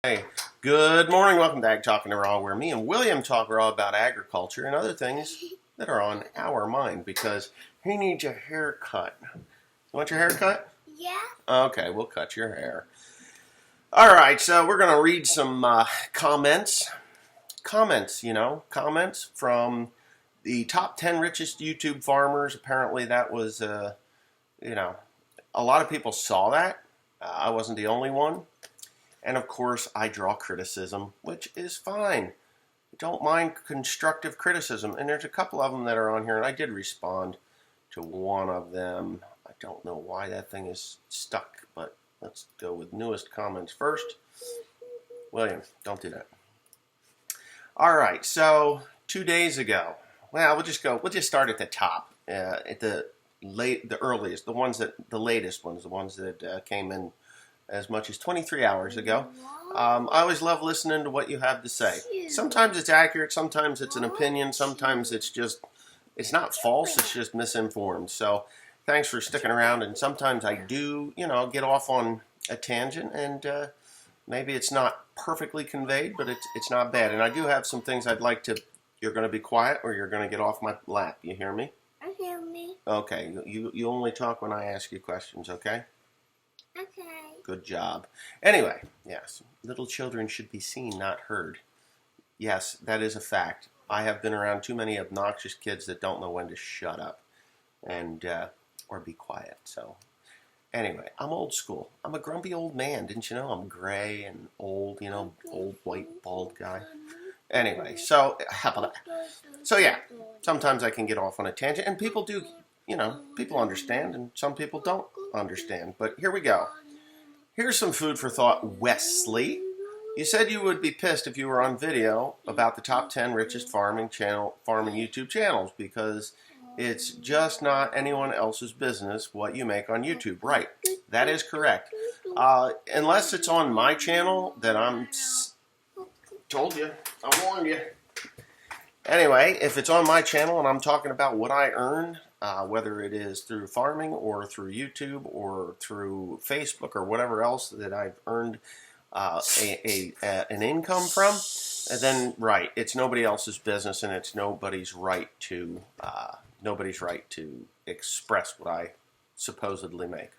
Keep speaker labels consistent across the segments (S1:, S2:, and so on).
S1: Hey, good morning. Welcome to Ag Talking Raw, where me and William talk raw about agriculture and other things that are on our mind because he needs a haircut. You want your hair cut?
S2: Yeah.
S1: Okay, we'll cut your hair. All right, so we're going to read some comments. Comments from the top 10 richest YouTube farmers. Apparently that was, a lot of people saw that. I wasn't the only one. And of course, I draw criticism, which is fine. I don't mind constructive criticism. And there's a couple of them that are on here, and I did respond to one of them. I don't know why that thing is stuck, but let's go with newest comments first. William, don't do that. All right, so 2 days ago, we'll just start at the top, at the earliest, the latest ones, the ones that came in as much as 23 hours ago. I always love listening to what you have to say. Sometimes it's accurate, sometimes it's an opinion, sometimes it's not false, it's just misinformed. So thanks for sticking around, and sometimes I do, get off on a tangent, and maybe it's not perfectly conveyed, but it's not bad. And I do have some things you're going to be quiet or you're going to get off my lap. You hear me?
S2: I hear me.
S1: Okay, you only talk when I ask you questions, okay?
S2: Okay.
S1: Good job. Anyway, yes, little children should be seen, not heard. Yes, that is a fact. I have been around too many obnoxious kids that don't know when to shut up and or be quiet. So anyway, I'm old school. I'm a grumpy old man. Didn't you know? I'm gray and old, old white bald guy. Anyway, so how about that? So yeah, sometimes I can get off on a tangent, and people do, people understand, and some people don't understand. But here we go. Here's some food for thought, Wesley. You said you would be pissed if you were on video about the top 10 richest farming YouTube channels because it's just not anyone else's business what you make on YouTube. Right. That is correct. Unless it's on my channel, then told you. I warned you. Anyway, if it's on my channel and I'm talking about what I earn, whether it is through farming or through YouTube or through Facebook or whatever else that I've earned an income from, then right, it's nobody else's business and it's nobody's right to express what I supposedly make.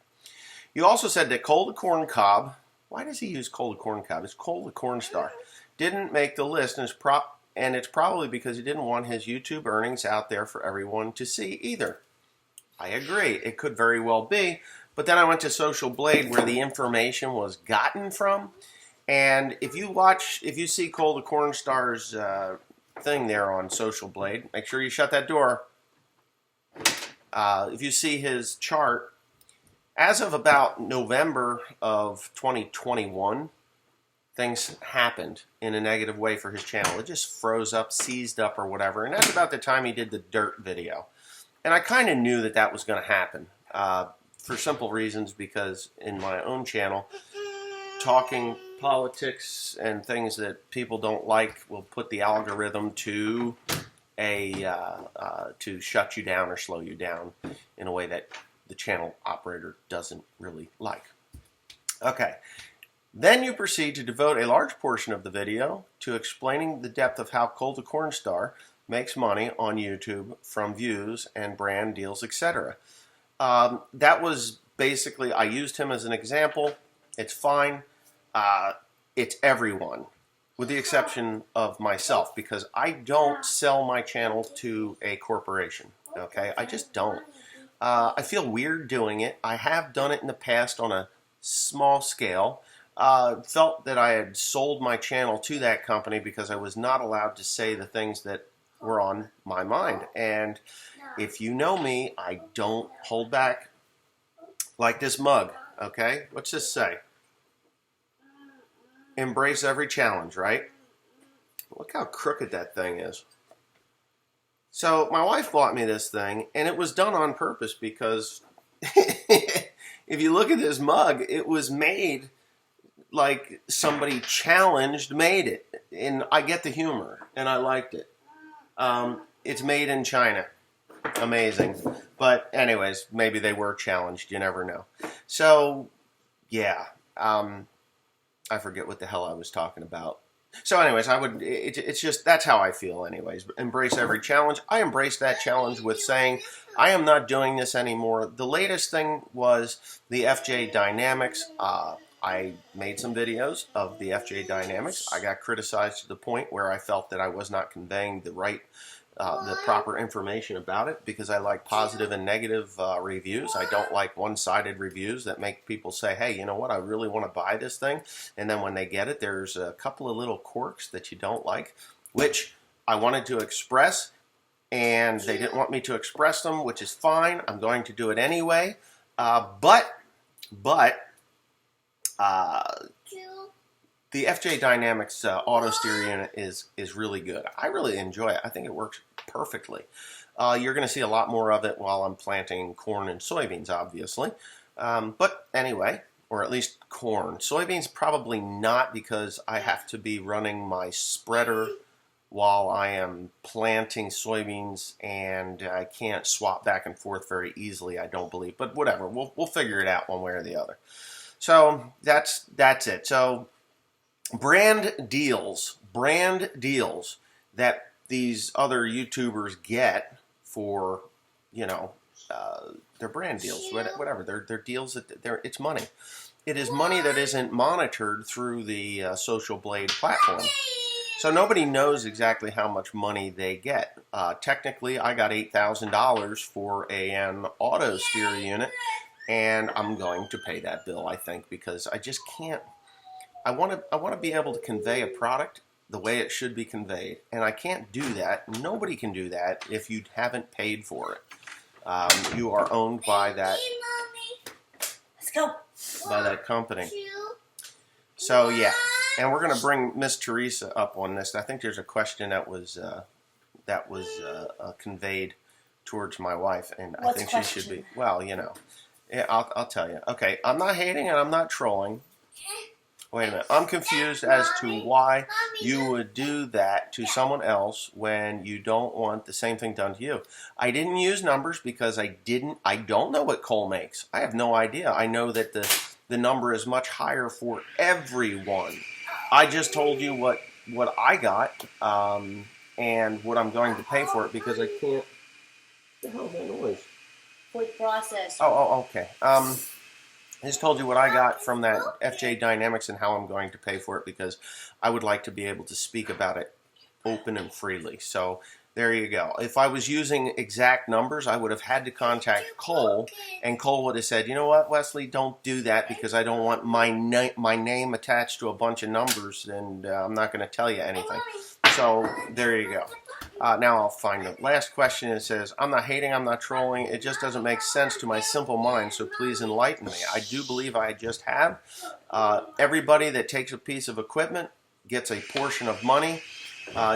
S1: You also said that Cole the Corn Cob, why does he use Cole the Corn Cob? It's Cole the Corn Star, didn't make the list, and it's probably because he didn't want his YouTube earnings out there for everyone to see either. I agree. It could very well be. But then I went to Social Blade where the information was gotten from. And if you see Cole the Corn Star's thing there on Social Blade, make sure you shut that door. If you see his chart, as of about November of 2021, things happened in a negative way for his channel. It just froze up, seized up, or whatever. And that's about the time he did the dirt video. And I kind of knew that was going to happen for simple reasons, because in my own channel, talking politics and things that people don't like will put the algorithm to shut you down or slow you down in a way that the channel operator doesn't really like. Okay. Then you proceed to devote a large portion of the video to explaining the depth of how Cole the Corn Star makes money on YouTube from views and brand deals, etc. That was basically, I used him as an example. It's fine. It's everyone, with the exception of myself, because I don't sell my channel to a corporation. Okay, I just don't. I feel weird doing it. I have done it in the past on a small scale. Felt that I had sold my channel to that company because I was not allowed to say the things that were on my mind. And if you know me, I don't hold back. Like this mug, okay? What's this say? Embrace every challenge, right? Look how crooked that thing is. So my wife bought me this thing, and it was done on purpose because if you look at this mug, it was made like somebody made it. And I get the humor, and I liked it. It's made in China. Amazing. But anyways, maybe they were challenged. You never know. So, yeah. I forget what the hell I was talking about. So, anyways, it's just, that's how I feel, anyways. Embrace every challenge. I embraced that challenge with saying, I am not doing this anymore. The latest thing was the FJ Dynamics. I made some videos of the FJ Dynamics. I got criticized to the point where I felt that I was not conveying the proper information about it, because I like positive and negative reviews. I don't like one-sided reviews that make people say, hey, you know what, I really want to buy this thing, and then when they get it, there's a couple of little quirks that you don't like, which I wanted to express, and they didn't want me to express them, which is fine. I'm going to do it anyway. But the FJ Dynamics auto steer unit is really good. I really enjoy it. I think it works perfectly. You're going to see a lot more of it while I'm planting corn and soybeans, obviously. But anyway, or at least corn. Soybeans probably not, because I have to be running my spreader while I am planting soybeans, and I can't swap back and forth very easily, I don't believe. But whatever, we'll figure it out one way or the other. So that's it. So brand deals that these other YouTubers get for, their brand deals, whatever. They're deals it's money. It is money that isn't monitored through the Social Blade platform. So nobody knows exactly how much money they get. Technically, I got $8,000 for an auto steer unit, and I'm going to pay that bill, I think, because I just can't. I want to be able to convey a product the way it should be conveyed, and I can't do that. Nobody can do that if you haven't paid for it. You are owned by that.
S2: Let's go.
S1: By that company. So yeah, and we're going to bring Miss Teresa up on this. I think there's a question that was conveyed towards my wife, and I think she should be. Well, yeah, I'll tell you. Okay, I'm not hating and I'm not trolling. Wait a minute. I'm confused as to why you would do that to someone else when you don't want the same thing done to you. I didn't use numbers because I don't know what coal makes. I have no idea. I know that the number is much higher for everyone. I just told you what I got and what I'm going to pay for it, because I can't. What the hell is that noise?
S2: Quick process.
S1: Oh, okay. I just told you what I got from that FJ Dynamics and how I'm going to pay for it, because I would like to be able to speak about it open and freely. So there you go. If I was using exact numbers, I would have had to contact Cole, and Cole would have said, you know what, Wesley, don't do that, because I don't want my name attached to a bunch of numbers, and I'm not going to tell you anything. So there you go. Now I'll find the last question. It says, I'm not hating, I'm not trolling. It just doesn't make sense to my simple mind, so please enlighten me. I do believe I just have. Everybody that takes a piece of equipment gets a portion of money.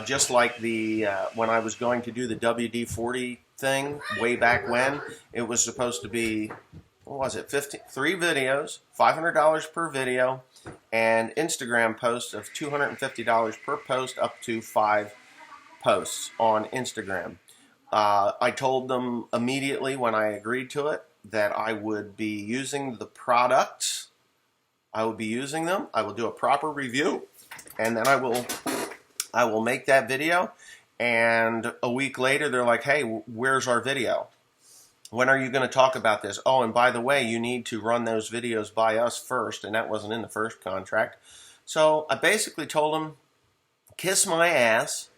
S1: Just like when I was going to do the WD-40 thing way back when, it was supposed to be, what was it, 3 videos, $500 per video, and Instagram posts of $250 per post, up to 5 posts on Instagram. I told them immediately when I agreed to it that I would be using the products. I will be using them. I will do a proper review, and then I will make that video. And a week later, they're like, hey, where's our video? When are you going to talk about this? Oh, and by the way, you need to run those videos by us first, and that wasn't in the first contract. So I basically told them, kiss my ass.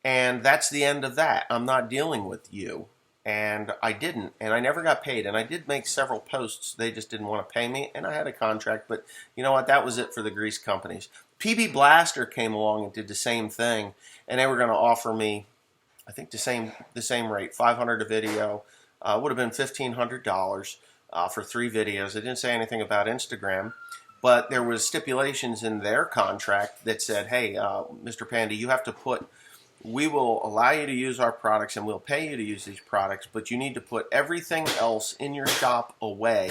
S1: And that's the end of that. I'm not dealing with you. And I didn't. And I never got paid. And I did make several posts. They just didn't want to pay me. And I had a contract. But you know what? That was it for the grease companies. PB Blaster came along and did the same thing. And they were going to offer me, I think, the same rate, $500 a video. Would have been $1,500 for 3 videos. They didn't say anything about Instagram. But there was stipulations in their contract that said, hey, Mr. Panda, you have to put... We will allow you to use our products and we'll pay you to use these products, but you need to put everything else in your shop away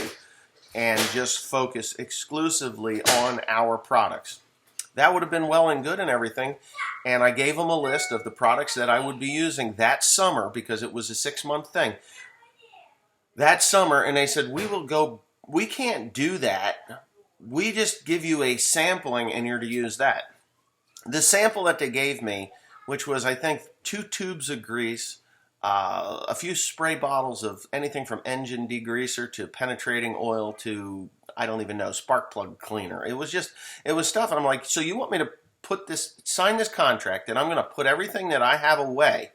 S1: and just focus exclusively on our products. That would have been well and good and everything, and I gave them a list of the products that I would be using that summer, because it was a 6-month thing. That summer, and they said, we can't do that we just give you a sampling and you're to use that. The sample that they gave me, which was, I think, 2 tubes of grease, a few spray bottles of anything from engine degreaser to penetrating oil to, I don't even know, spark plug cleaner. It was stuff. And I'm like, so you want me to sign this contract, and I'm going to put everything that I have away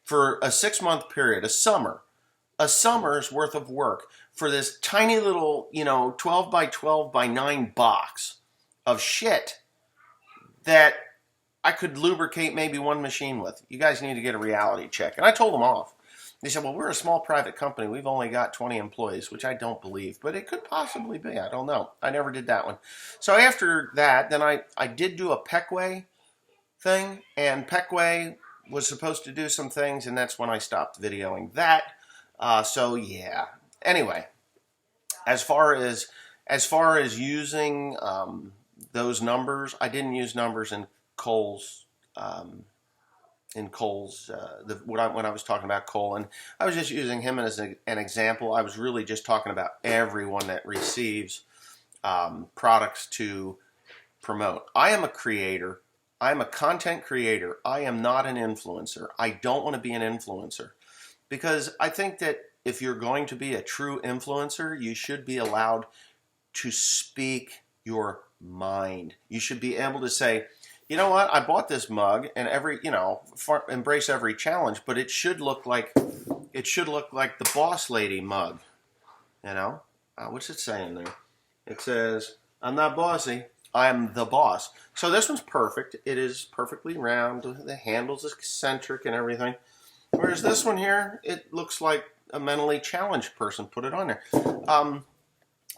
S1: for a 6-month period, a summer's worth of work for this tiny little, 12 by 12 by 9 box of shit that I could lubricate maybe one machine with. You guys need to get a reality check. And I told them off. They said, well, we're a small private company. We've only got 20 employees, which I don't believe, but it could possibly be. I don't know. I never did that one. So after that, then I did do a Peckway thing, and Peckway was supposed to do some things, and that's when I stopped videoing that. So yeah. Anyway, as far as using those numbers, I didn't use numbers in Cole's when I was talking about Cole, and I was just using him as an example. I was really just talking about everyone that receives products to promote. I am a creator. I am a content creator. I am not an influencer. I don't want to be an influencer because I think that if you're going to be a true influencer, you should be allowed to speak your mind. You should be able to say, you know what, I bought this mug, and embrace every challenge, but it should look like the boss lady mug. What's it saying there? It says, I'm not bossy, I'm the boss. So this one's perfect. It is perfectly round. The handle's eccentric and everything. Whereas this one here, it looks like a mentally challenged person put it on there.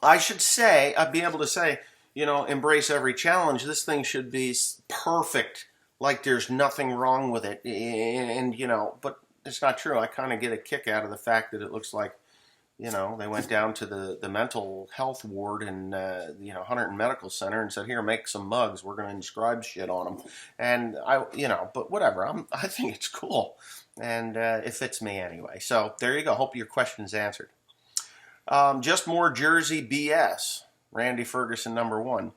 S1: I should say, I'd be able to say, embrace every challenge. This thing should be perfect, like there's nothing wrong with it. And but it's not true. I kind of get a kick out of the fact that it looks like, they went down to the mental health ward in, Huntington Medical Center and said, here, make some mugs. We're going to inscribe shit on them. And but whatever. I think it's cool. And it fits me anyway. So there you go. Hope your question's answered. Just more Jersey BS. Randy Ferguson, #1.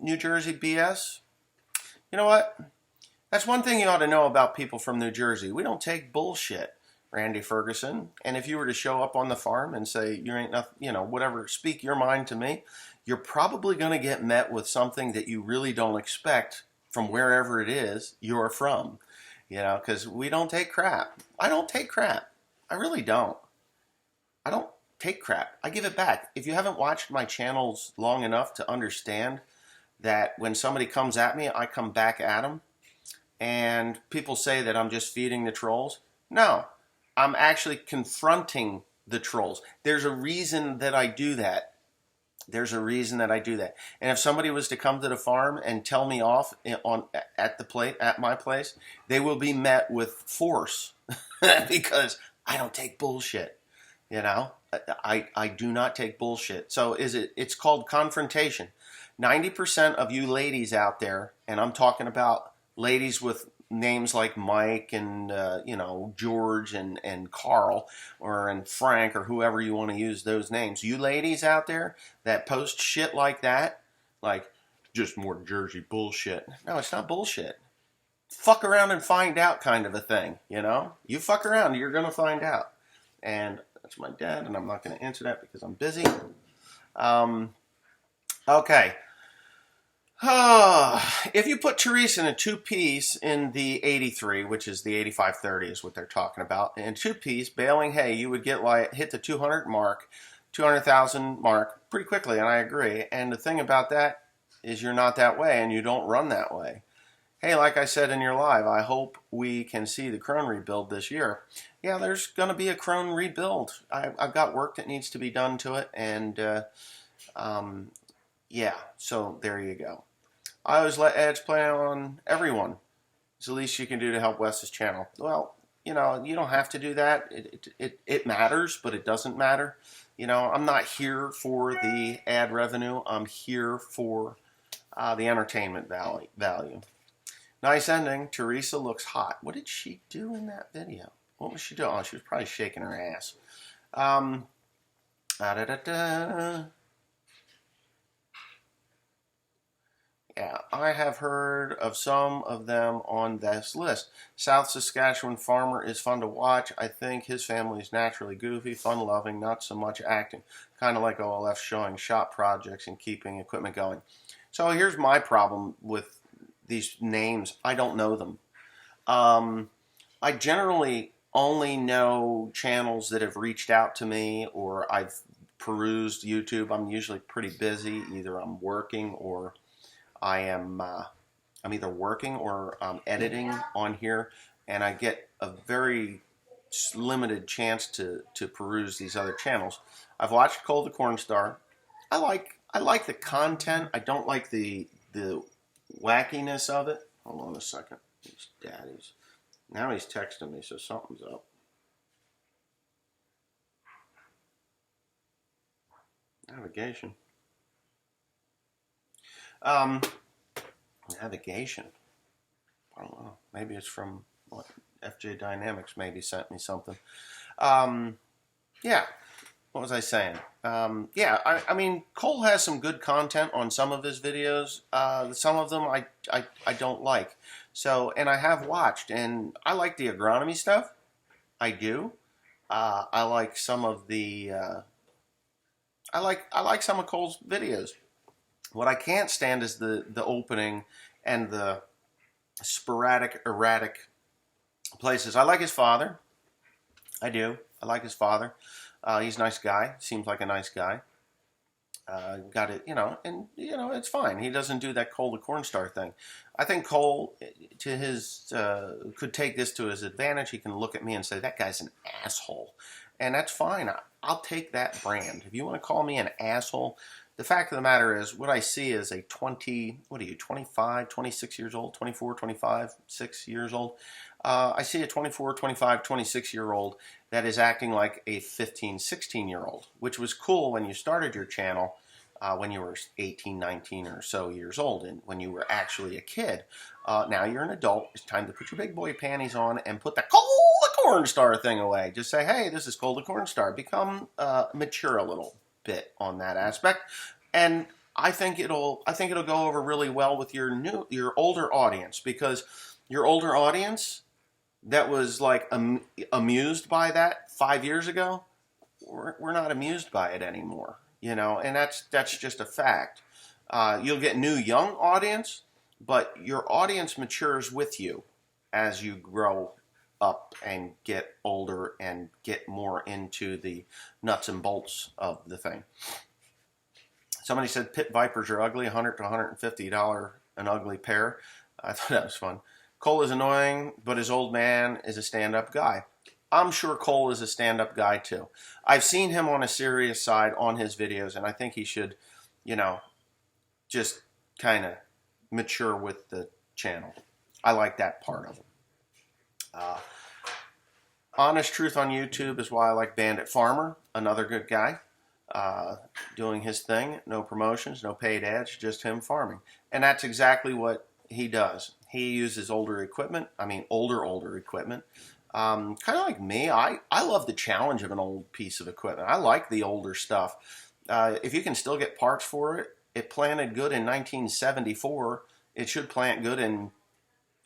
S1: New Jersey BS. You know what? That's one thing you ought to know about people from New Jersey. We don't take bullshit, Randy Ferguson. And if you were to show up on the farm and say, you ain't nothing, whatever, speak your mind to me, you're probably going to get met with something that you really don't expect from wherever it is you're from. Because we don't take crap. I don't take crap. I really don't. I don't take crap. I give it back. If you haven't watched my channels long enough to understand that when somebody comes at me, I come back at them, and people say that I'm just feeding the trolls. No, I'm actually confronting the trolls. There's a reason that I do that. And if somebody was to come to the farm and tell me off at my place, they will be met with force because I don't take bullshit. I do not take bullshit. So it's called confrontation. 90% of you ladies out there, and I'm talking about ladies with names like Mike and George and Carl and Frank or whoever you want to use those names. You ladies out there that post shit like that, like just more Jersey bullshit. No, it's not bullshit. Fuck around and find out kind of a thing, You fuck around, you're going to find out. And that's my dad, and I'm not going to answer that because I'm busy. Okay. If you put Teresa in a 2-piece in the 83, which is the 8530 is what they're talking about, in 2-piece baling hay, you would hit the 200,000 mark pretty quickly, and I agree. And the thing about that is you're not that way, and you don't run that way. Hey, like I said in your live, I hope we can see the Crone rebuild this year. Yeah, there's going to be a Crone rebuild. I've got work that needs to be done to it, and yeah, so there you go. I always let ads play on everyone. It's the least you can do to help Wes's channel. Well, you don't have to do that. It matters, but it doesn't matter. I'm not here for the ad revenue. I'm here for the entertainment value. Nice ending. Teresa looks hot. What did she do in that video? What was she doing? Oh, she was probably shaking her ass. Yeah, I have heard of some of them on this list. South Saskatchewan Farmer is fun to watch. I think his family is naturally goofy, fun-loving, not so much acting. Kind of like OLF showing shop projects and keeping equipment going. So here's my problem with these names. I don't know them. I generally only know channels that have reached out to me or I've perused YouTube. I'm usually pretty busy. Either I'm working or I'm either working or editing on here, and I get a very limited chance to peruse these other channels. I've watched Cole the Corn Star. I like the content. I don't like the wackiness of it. Hold on a second. These daddies. Now he's texting me, so something's up. Navigation. Um, Navigation. I don't know. Maybe it's from what FJ Dynamics maybe sent me something. Yeah. What was I saying? Yeah. I mean, Cole has some good content on some of his videos. Some of them I don't like. So, and I have watched, and I like the agronomy stuff. I do. I like some of the. I like some of Cole's videos. What I can't stand is the opening and the sporadic, erratic places. I like his father. I do. I like his father. He's a nice guy. Seems like a nice guy. Got it, and it's fine. He doesn't do that Cole the Corn Star thing. I think Cole, to his, could take this to his advantage. He can look at me and say that guy's an asshole, and that's fine. I'll take that brand. If you want to call me an asshole, the fact of the matter is, what I see is a 25, 26 years old, 24, 25, 6 years old. I see a 24, 25, 26-year-old that is acting like a 15, 16-year-old, which was cool when you started your channel when you were 18, 19 or so years old, and when you were actually a kid. Now you're an adult. It's time to put your big boy panties on and put that Cole the Corn Star thing away. Just say, hey, this is Cole the Corn Star. Become mature a little bit on that aspect, and I think it'll go over really well with your older audience, because your older audience that was like amused by that 5 years ago, we're not amused by it anymore, and that's just a fact. You'll get new young audience, but your audience matures with you as you grow up and get older and get more into the nuts and bolts of the thing. Somebody said pit vipers are ugly, $100 to $150 an ugly pair. I thought that was fun. Cole is annoying, but his old man is a stand-up guy. I'm sure Cole is a stand-up guy too. I've seen him on a serious side on his videos, and I think he should, just kind of mature with the channel. I like that part of him. Honest Truth on YouTube is why I like Bandit Farmer, another good guy, doing his thing. No promotions, no paid ads, just him farming. And that's exactly what he does. He uses older equipment. I mean, older equipment. Kind of like me. I love the challenge of an old piece of equipment. I like the older stuff. If you can still get parts for it, it planted good in 1974. It should plant good in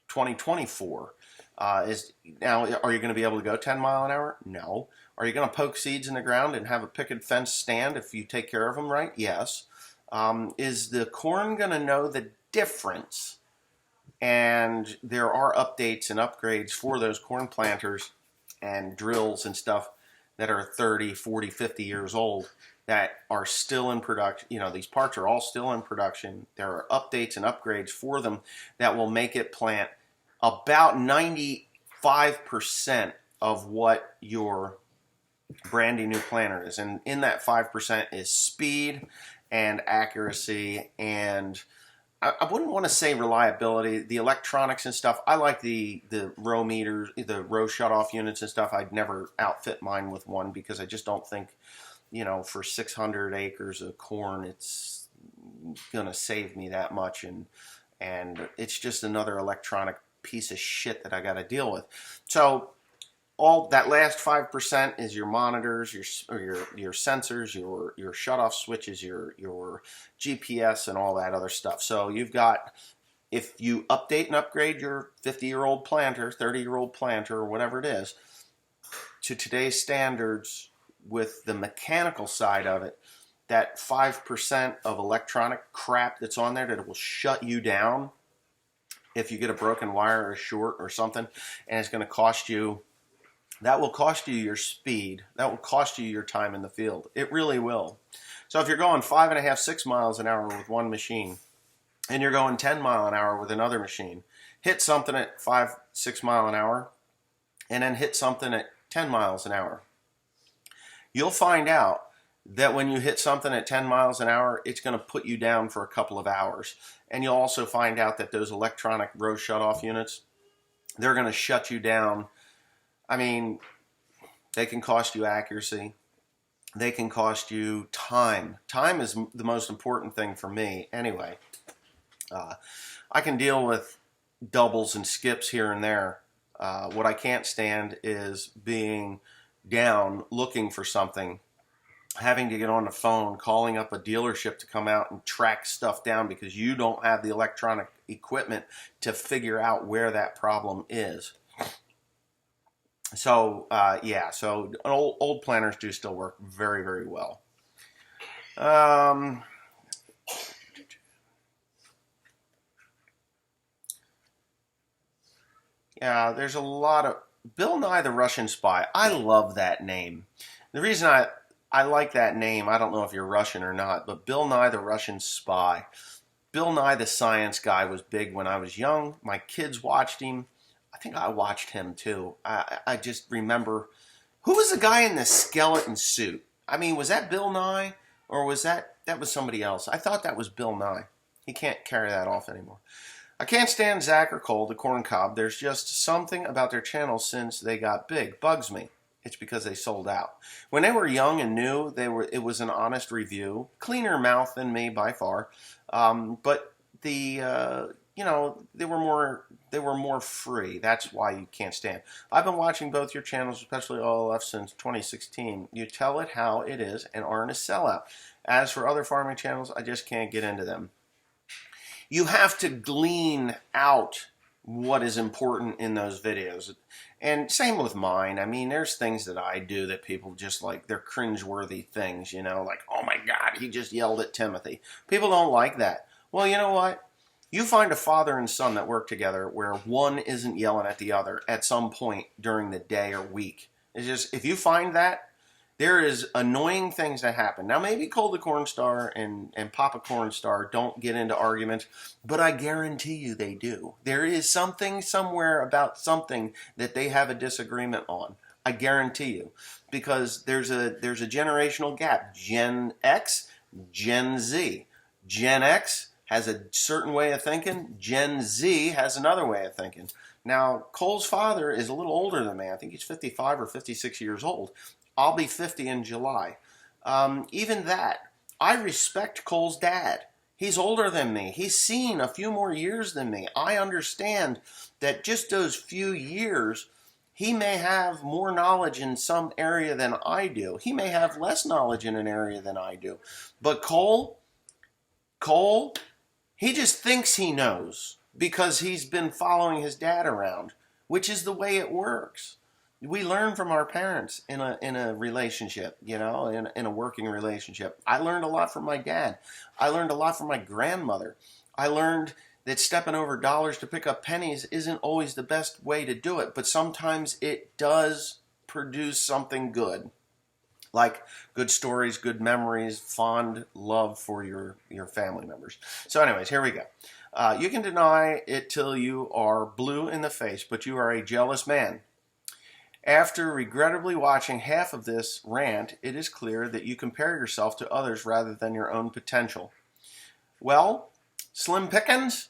S1: 2024. Are you going to be able to go 10 mile an hour? No. Are you going to poke seeds in the ground and have a picket fence stand if you take care of them right? Yes. Is the corn going to know the difference? And there are updates and upgrades for those corn planters and drills and stuff that are 30, 40, 50 years old that are still in production. These parts are all still in production. There are updates and upgrades for them that will make it plant about 95% of what your brandy new planter is. And in that 5% is speed and accuracy, and I wouldn't want to say reliability. The electronics and stuff, I like the row meters, the row shutoff units and stuff. I'd never outfit mine with one because I just don't think, for 600 acres of corn, it's going to save me that much. And it's just another electronic piece of shit that I got to deal with. So all that last 5% is your monitors, your sensors, your shutoff switches, your GPS, and all that other stuff. So you've got, if you update and upgrade your 50-year-old planter, 30-year-old planter, or whatever it is, to today's standards with the mechanical side of it, that 5% of electronic crap that's on there that will shut you down if you get a broken wire or a short or something, and it's going to cost you, that will cost you your speed. That will cost you your time in the field. It really will. So if you're going 5.5, 6 miles an hour with one machine, and you're going 10 mile an hour with another machine, hit something at 5, 6 mile an hour, and then hit something at 10 miles an hour. You'll find out that when you hit something at 10 miles an hour, it's going to put you down for a couple of hours. And you'll also find out that those electronic row shutoff units, they're going to shut you down. I mean, they can cost you accuracy. They can cost you time. Time is the most important thing for me anyway. I can deal with doubles and skips here and there. What I can't stand is being down looking for something, having to get on the phone, calling up a dealership to come out and track stuff down because you don't have the electronic equipment to figure out where that problem is. So, yeah, so old planners do still work very, very well. Yeah, there's a lot of Bill Nye the Russian Spy. I love that name. The reason I like that name, I don't know if you're Russian or not, but Bill Nye the Russian Spy. Bill Nye the Science Guy was big when I was young. My kids watched him. I think I watched him too. I just remember, who was the guy in the skeleton suit? I mean, was that Bill Nye or was that was somebody else? I thought that was Bill Nye. He can't carry that off anymore. I can't stand Zach or Cole, the corn cob. There's just something about their channel since they got big. Bugs me. It's because they sold out. When they were young and new, it was an honest review. Cleaner mouth than me by far. But they were more free. That's why you can't stand. I've been watching both your channels, especially OLF, since 2016. You tell it how it is and aren't a sellout. As for other farming channels, I just can't get into them. You have to glean out what is important in those videos. And same with mine. I mean, there's things that I do that people just like, they're cringeworthy things, like, oh my God, he just yelled at Timothy. People don't like that. Well, you know what? You find a father and son that work together where one isn't yelling at the other at some point during the day or week. It's just, if you find that, there is annoying things that happen. Now, maybe Cole the Cornstar and Papa Cornstar don't get into arguments, but I guarantee you they do. There is something somewhere about something that they have a disagreement on. I guarantee you. Because there's a generational gap. Gen X, Gen Z. Gen X has a certain way of thinking. Gen Z has another way of thinking. Now, Cole's father is a little older than me. I think he's 55 or 56 years old. I'll be 50 in July. Even that, I respect Cole's dad. He's older than me. He's seen a few more years than me. I understand that just those few years, he may have more knowledge in some area than I do. He may have less knowledge in an area than I do. But Cole, he just thinks he knows because he's been following his dad around, which is the way it works. We learn from our parents in a relationship, in a working relationship. I learned a lot from my dad. I learned a lot from my grandmother. I learned that stepping over dollars to pick up pennies isn't always the best way to do it, but sometimes it does produce something good. Like good stories, good memories, fond love for your family members. So anyways, here we go. You can deny it till you are blue in the face, but you are a jealous man. After regrettably watching half of this rant, it is clear that you compare yourself to others rather than your own potential. Well, Slim Pickens,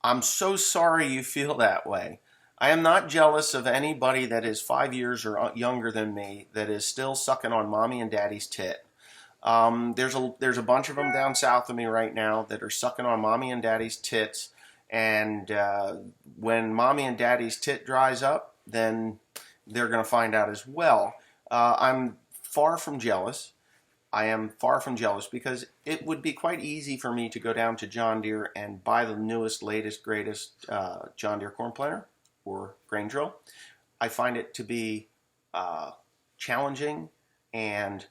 S1: I'm so sorry you feel that way. I am not jealous of anybody that is 5 years or younger than me that is still sucking on mommy and daddy's tit. There's a bunch of them down south of me right now that are sucking on mommy and daddy's tits, and when mommy and daddy's tit dries up, then they're going to find out as well. I'm far from jealous. I am far from jealous because it would be quite easy for me to go down to John Deere and buy the newest, latest, greatest John Deere corn planter or grain drill. I find it to be challenging, and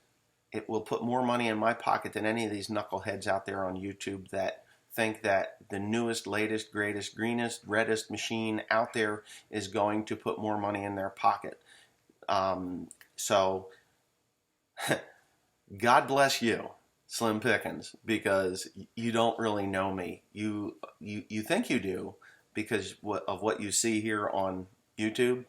S1: it will put more money in my pocket than any of these knuckleheads out there on YouTube that think that the newest, latest, greatest, greenest, reddest machine out there is going to put more money in their pocket. So God bless you, Slim Pickens, because you don't really know me. You think you do because of what you see here on YouTube.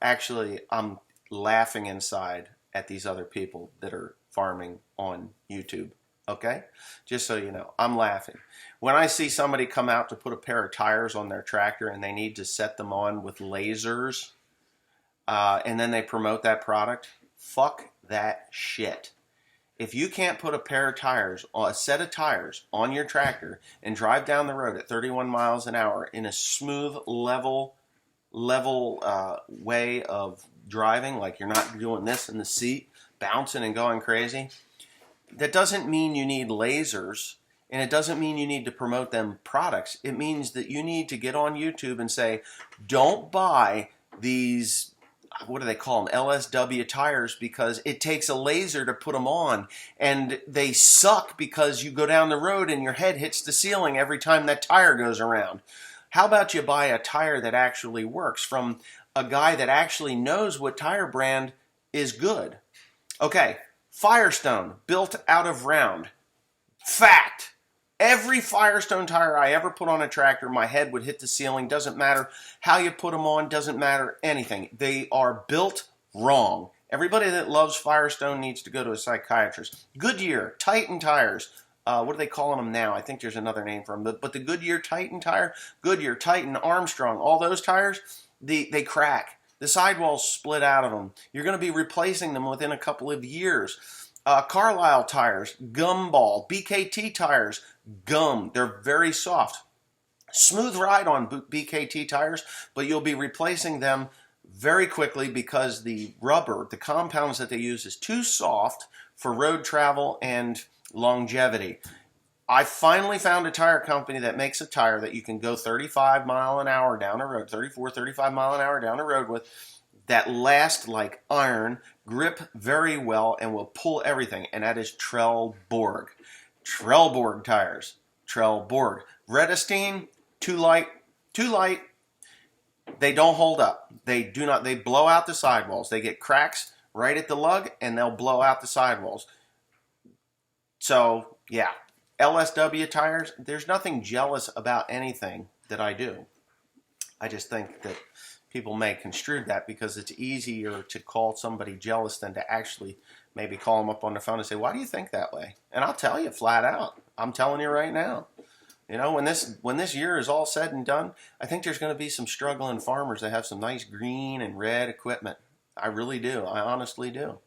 S1: Actually, I'm laughing inside at these other people that are farming on YouTube. Okay? Just so you know, I'm laughing. When I see somebody come out to put a pair of tires on their tractor and they need to set them on with lasers, and then they promote that product, fuck that shit. If you can't put a pair of tires, a set of tires on your tractor and drive down the road at 31 miles an hour in a smooth, level way of driving, like you're not doing this in the seat, bouncing and going crazy, that doesn't mean you need lasers, and it doesn't mean you need to promote them products. It means that you need to get on YouTube and say, don't buy these, what do they call them, LSW tires, because it takes a laser to put them on, and they suck because you go down the road and your head hits the ceiling every time that tire goes around. How about you buy a tire that actually works from a guy that actually knows what tire brand is good? Okay, Firestone, built out of round. Fact. Every Firestone tire I ever put on a tractor, my head would hit the ceiling. Doesn't matter how you put them on. Doesn't matter anything. They are built wrong. Everybody that loves Firestone needs to go to a psychiatrist. Goodyear, Titan tires. What are they calling them now? I think there's another name for them. But the Goodyear Titan tire, Goodyear, Titan, Armstrong, all those tires, they crack. The sidewalls split out of them. You're going to be replacing them within a couple of years. Carlisle tires, gumball. BKT tires, gum. They're very soft. Smooth ride on BKT tires, but you'll be replacing them very quickly because the rubber, the compounds that they use, is too soft for road travel and longevity. I finally found a tire company that makes a tire that you can go 35 mile an hour down the road, 34, 35 mile an hour down the road with, that last like iron, grip very well, and will pull everything. And that is Trelleborg. Trelleborg tires. Trelleborg. Vredestein, too light. Too light. They don't hold up. They do not. They blow out the sidewalls. They get cracks right at the lug, and they'll blow out the sidewalls. So, yeah. LSW tires, there's nothing jealous about anything that I do. I just think that people may construe that because it's easier to call somebody jealous than to actually maybe call them up on the phone and say, why do you think that way? And I'll tell you flat out. I'm telling you right now. You know, when this year is all said and done, I think there's going to be some struggling farmers that have some nice green and red equipment. I really do. I honestly do.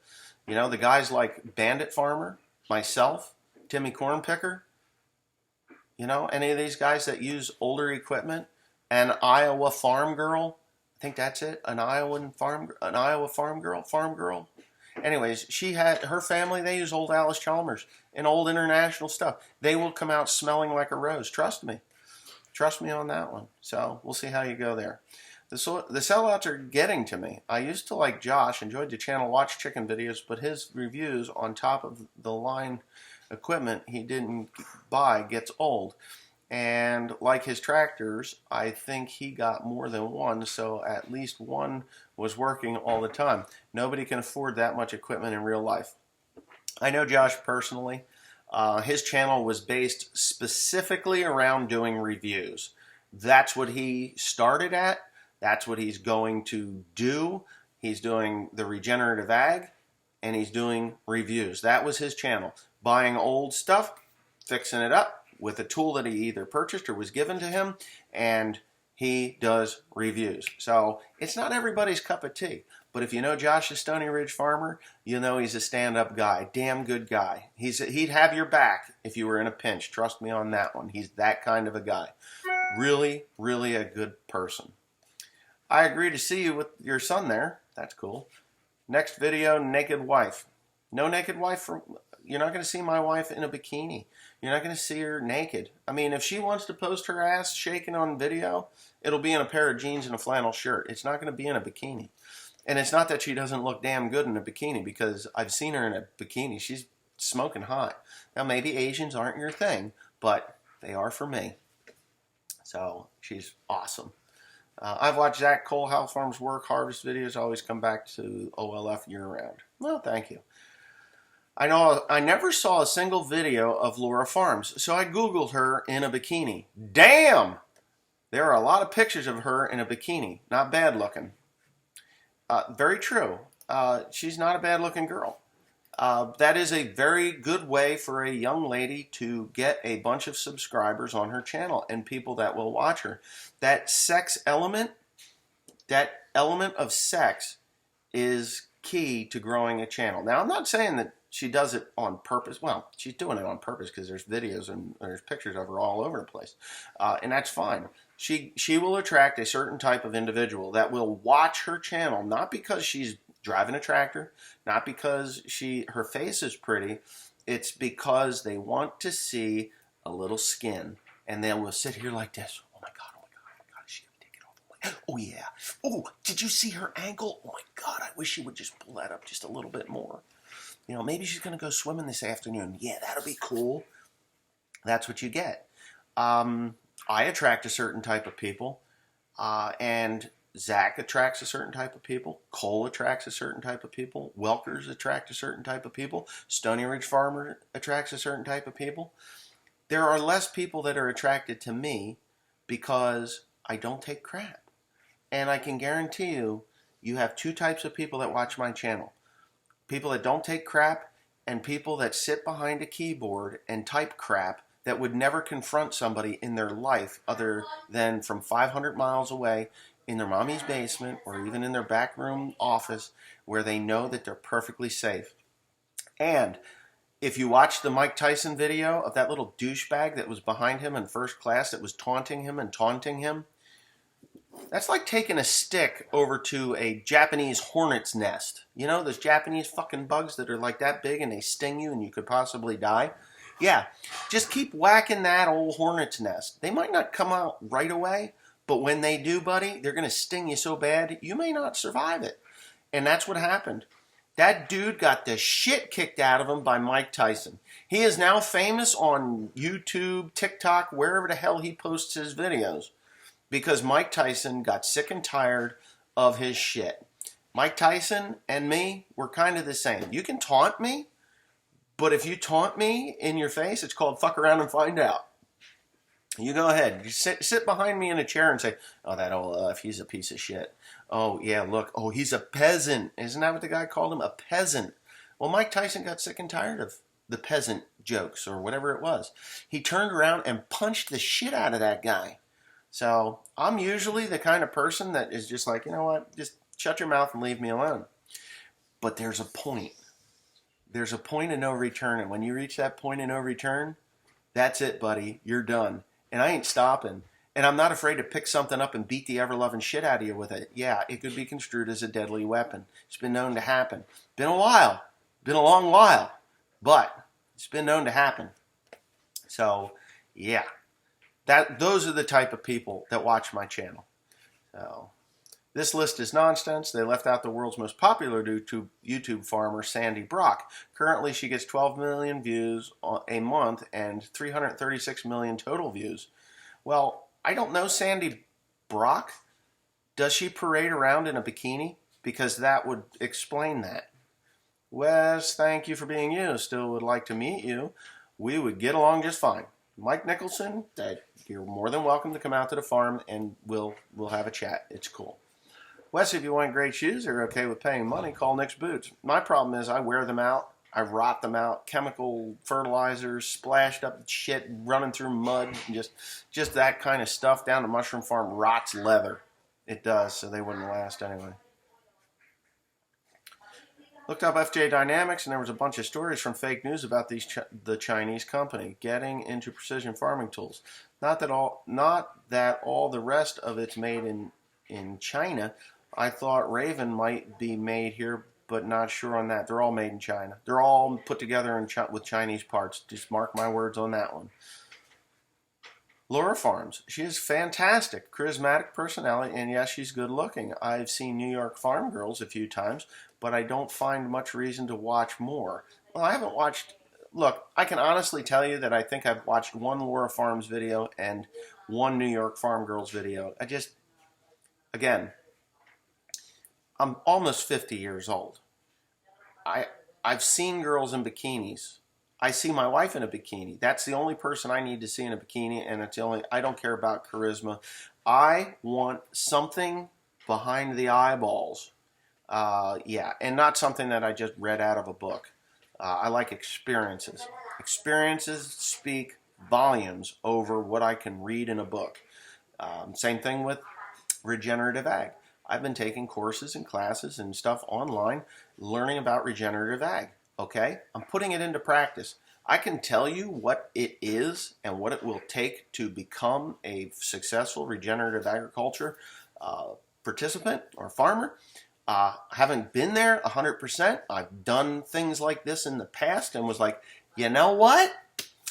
S1: You know, the guys like Bandit Farmer, myself, Timmy Cornpicker, you know, any of these guys that use older equipment, and Iowa Farm Girl, I think that's it, an Iowa farm girl. Anyways, she had her family, they use old Alice Chalmers and old International stuff. They will come out smelling like a rose. Trust me. Trust me on that one. So we'll see how you go there. The sellouts are getting to me. I used to like Josh, enjoyed the channel, watch chicken videos, but his reviews on top of the line equipment he didn't buy gets old. And like his tractors, I think he got more than one, so at least one was working all the time. Nobody can afford that much equipment in real life. I know Josh personally. His channel was based specifically around doing reviews. That's what he started at. That's what he's going to do. He's doing the regenerative ag, and he's doing reviews. That was his channel. Buying old stuff, fixing it up with a tool that he either purchased or was given to him, and he does reviews. So it's not everybody's cup of tea. But if you know Josh, the Stony Ridge farmer, you know he's a stand-up guy. Damn good guy. He'd have your back if you were in a pinch. Trust me on that one. He's that kind of a guy. Really, really a good person. I agree to see you with your son there. That's cool. Next video, naked wife. No naked wife. You're not going to see my wife in a bikini. You're not going to see her naked. I mean, if she wants to post her ass shaking on video, it'll be in a pair of jeans and a flannel shirt. It's not going to be in a bikini. And it's not that she doesn't look damn good in a bikini, because I've seen her in a bikini. She's smoking hot. Now, maybe Asians aren't your thing, but they are for me. So she's awesome. I've watched Zach Cole, How Farms Work, Harvest videos. I always come back to OLF year round. Well, thank you. I know I never saw a single video of Laura Farms, so I Googled her in a bikini. Damn! There are a lot of pictures of her in a bikini. Not bad looking. Very true. She's not a bad looking girl. That is a very good way for a young lady to get a bunch of subscribers on her channel and people that will watch her. That sex element, that element of sex is key to growing a channel. Now, I'm not saying that she does it on purpose. Well, she's doing it on purpose because there's videos and there's pictures of her all over the place. And that's fine. She will attract a certain type of individual that will watch her channel, not because she's driving a tractor, not because her face is pretty. It's because they want to see a little skin. And then we'll sit here like this. Oh my God, oh my God, oh my God, is she going to take it off? Oh yeah. Oh, did you see her ankle? Oh my God, I wish she would just pull that up just a little bit more. You know, maybe she's going to go swimming this afternoon. Yeah, that'll be cool. That's what you get. I attract a certain type of people, and Zach attracts a certain type of people. Cole attracts a certain type of people. Welkers attract a certain type of people. Stony Ridge Farmer attracts a certain type of people. There are less people that are attracted to me because I don't take crap. And I can guarantee you, you have two types of people that watch my channel. People that don't take crap, and people that sit behind a keyboard and type crap that would never confront somebody in their life other than from 500 miles away in their mommy's basement or even in their back room office where they know that they're perfectly safe. And if you watch the Mike Tyson video of that little douchebag that was behind him in first class that was taunting him, that's like taking a stick over to a Japanese hornet's nest. You know, those Japanese fucking bugs that are like that big and they sting you and you could possibly die? Yeah, just keep whacking that old hornet's nest. They might not come out right away, but when they do, buddy, they're going to sting you so bad, you may not survive it. And that's what happened. That dude got the shit kicked out of him by Mike Tyson. He is now famous on YouTube, TikTok, wherever the hell he posts his videos, because Mike Tyson got sick and tired of his shit. Mike Tyson and me, we're kind of the same. You can taunt me, but if you taunt me in your face, it's called fuck around and find out. You go ahead. You sit behind me in a chair and say, oh, that old he's a piece of shit. Oh, yeah, look. Oh, he's a peasant. Isn't that what the guy called him? A peasant. Well, Mike Tyson got sick and tired of the peasant jokes or whatever it was. He turned around and punched the shit out of that guy. So I'm usually the kind of person that is just like, you know what, just shut your mouth and leave me alone. But there's a point. There's a point of no return. And when you reach that point of no return, that's it, buddy. You're done. And I ain't stopping. And I'm not afraid to pick something up and beat the ever-loving shit out of you with it. Yeah, it could be construed as a deadly weapon. It's been known to happen. Been a while. Been a long while. But it's been known to happen. So, yeah. Those are the type of people that watch my channel. So, this list is nonsense. They left out the world's most popular YouTube farmer, Sandy Brock. Currently, she gets 12 million views a month and 336 million total views. Well, I don't know Sandy Brock. Does she parade around in a bikini? Because that would explain that. Wes, thank you for being you. Still would like to meet you. We would get along just fine. Mike Nicholson, you're more than welcome to come out to the farm and we'll have a chat. It's cool. Wes, if you want great shoes, they're okay with paying money, call Nick's Boots. My problem is I wear them out. I rot them out. Chemical fertilizers, splashed up shit, running through mud, just that kind of stuff down the mushroom farm rots leather. It does, so they wouldn't last anyway. Looked up FJ Dynamics, and there was a bunch of stories from fake news about the Chinese company getting into precision farming tools. Not that all the rest of it's made in in China. I thought Raven might be made here, but not sure on that. They're all made in China. They're all put together with Chinese parts. Just mark my words on that one. Laura Farms. She is fantastic, charismatic personality, and yes, she's good looking. I've seen New York Farm Girls a few times, but I don't find much reason to watch more. Well, I haven't watched... Look, I can honestly tell you that I think I've watched one Laura Farms video and one New York Farm Girls video. Again, I'm almost 50 years old. I've seen girls in bikinis. I see my wife in a bikini. That's the only person I need to see in a bikini, and it's the only... I don't care about charisma. I want something behind the eyeballs. Yeah, and not something that I just read out of a book. I like experiences. Experiences speak volumes over what I can read in a book. Same thing with regenerative ag. I've been taking courses and classes and stuff online learning about regenerative ag. Okay? I'm putting it into practice. I can tell you what it is and what it will take to become a successful regenerative agriculture participant or farmer. I haven't been there 100%. I've done things like this in the past and was like, you know what?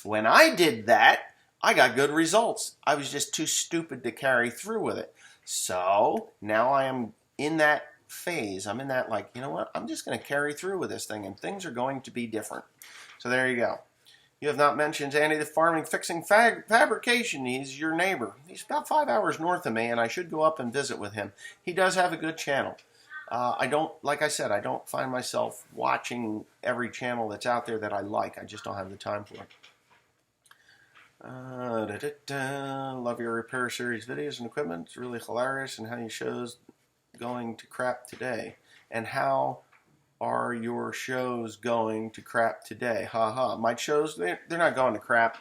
S1: When I did that, I got good results. I was just too stupid to carry through with it. So now I am in that phase. I'm in that like, you know what? I'm just going to carry through with this thing and things are going to be different. So there you go. You have not mentioned Andy the Farming Fixing Fabrication. He's your neighbor. He's about 5 hours north of me and I should go up and visit with him. He does have a good channel. Like I said, I don't find myself watching every channel that's out there that I like. I just don't have the time for it. Love your repair series videos and equipment. It's really hilarious. And how your show's going to crap today. And how are your shows going to crap today? Ha. My shows, they're not going to crap.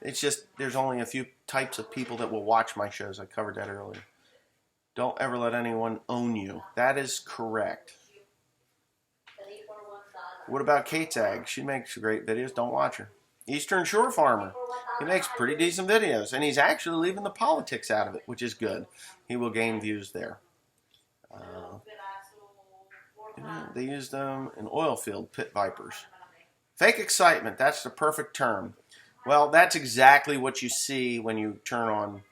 S1: It's just there's only a few types of people that will watch my shows. I covered that earlier. Don't ever let anyone own you. That is correct. What about Kate's Ag? She makes great videos. Don't watch her. Eastern Shore Farmer. He makes pretty decent videos. And he's actually leaving the politics out of it, which is good. He will gain views there. They use them in oil field pit vipers. Fake excitement. That's the perfect term. Well, that's exactly what you see when you turn on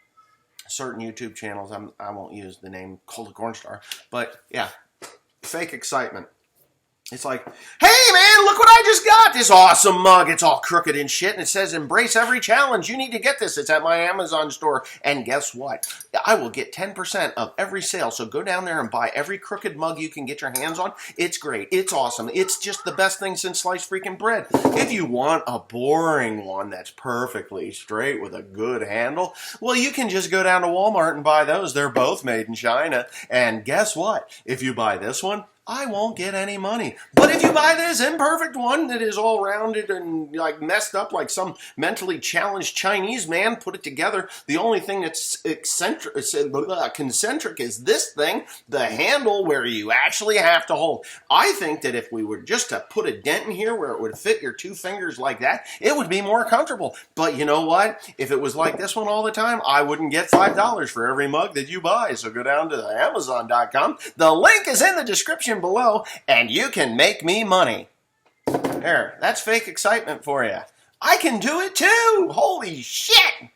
S1: certain YouTube channels. I won't use the name Cold Cornstar, but yeah, fake excitement. It's like, hey man, look what I just got! This awesome mug. It's all crooked and shit, and it says embrace every challenge. You need to get this. It's at my Amazon store. And guess what? I will get 10% of every sale. So go down there and buy every crooked mug you can get your hands on. It's great. It's awesome. It's just the best thing since sliced freaking bread. If you want a boring one that's perfectly straight with a good handle, well, you can just go down to Walmart and buy those. They're both made in China. And guess what? If you buy this one, I won't get any money. But if you buy this imperfect one that is all rounded and like messed up like some mentally challenged Chinese man put it together, the only thing that's concentric is this thing, the handle where you actually have to hold. I think that if we were just to put a dent in here where it would fit your two fingers like that, it would be more comfortable. But you know what? If it was like this one all the time, I wouldn't get $5 for every mug that you buy. So go down to Amazon.com. The link is in the description below, and you can make me money. There, that's fake excitement for you. I can do it too! Holy shit!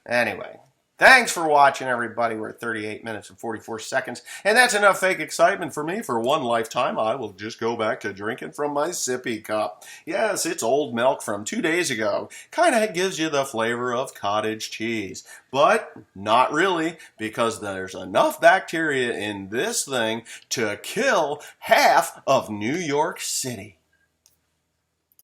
S1: Anyway, thanks for watching, everybody. We're at 38 minutes and 44 seconds, and that's enough fake excitement for me for one lifetime. I will just go back to drinking from my sippy cup. Yes, it's old milk from 2 days ago. Kind of gives you the flavor of cottage cheese, but not really, because there's enough bacteria in this thing to kill half of New York City.